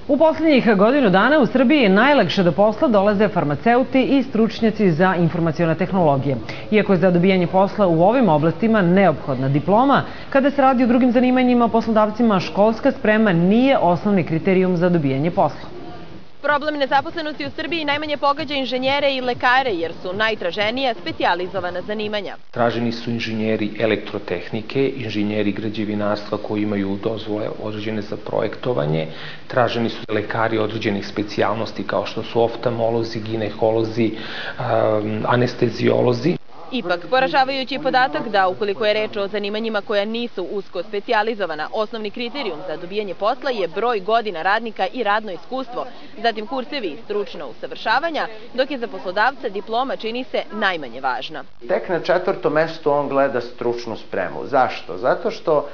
U posljednjih godinu dana u Srbiji najlakše do posla dolaze farmaceuti i stručnjaci za informacione tehnologije. Iako je za dobijanje posla u ovim oblastima neophodna diploma, kada se radi o drugim zanimanjima, poslodavcima školska sprema nije osnovni kriterijum za dobijanje posla. Problem nezaposlenosti u Srbiji najmanje pogađa inženjere i lekare jer su najtraženija specijalizovana zanimanja. Traženi su inženjeri elektrotehnike, inženjeri građevinarstva koji imaju dozvole određene za projektovanje, traženi su lekari određenih specijalnosti kao što su oftalmolozi, ginekolozi, anesteziolozi. Ipak, poražavajući je podatak da ukoliko je reč o zanimanjima koja nisu usko specijalizovana, osnovni kriterijum za dobijanje posla je broj godina radnika i radno iskustvo, zatim kursevi i stručno usavršavanja, dok je za poslodavca diploma čini se najmanje važna. Tek na 4. mestu on gleda stručnu spremu. Zašto? Zato što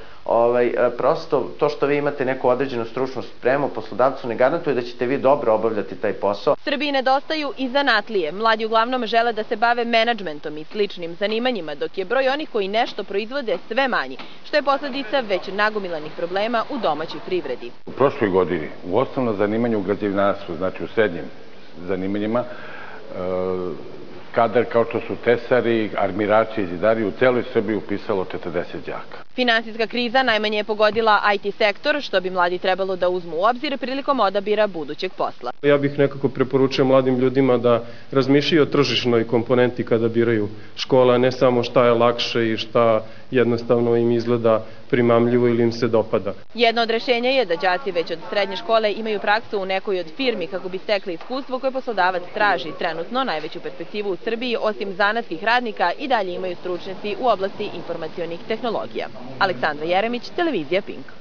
prosto to što vi imate neku određenu stručnu spremu, poslodavcu ne garantuje da ćete vi dobro obavljati taj posao. Srbiji nedostaju i zanatlije. Mladi uglavnom žele da se bave menadžmentom i sličnim zanimanjima, dok je broj onih koji nešto proizvode sve manji, što je posledica već nagomilanih problema u domaćoj privredi. U prošloj godini u osnovno zanimanje u građevinarstvu, znači u srednjim zanimanjima, kadar kao što su tesari, armirači i zidari u celoj Srbiji upisalo 40 đaka. Finansijska kriza najmanje je pogodila IT sektor, što bi mladi trebalo da uzmu u obzir prilikom odabira budućeg posla. Ja bih nekako preporučio mladim ljudima da razmišljaju o tržišnoj komponenti kada biraju škola, ne samo šta je lakše i šta jednostavno im izgleda primamljivo ili im se dopada. Jedno od rešenja je da đaci već od srednje škole imaju praksu u nekoj od firmi kako bi stekli iskustvo koje poslodavac traži. Trenutno najveću perspektivu u Srbiji, osim zanatskih radnika, i dalje imaju stručnjaci u oblasti informacionih tehnologija. Aleksandra Jeremić, televizija Pink.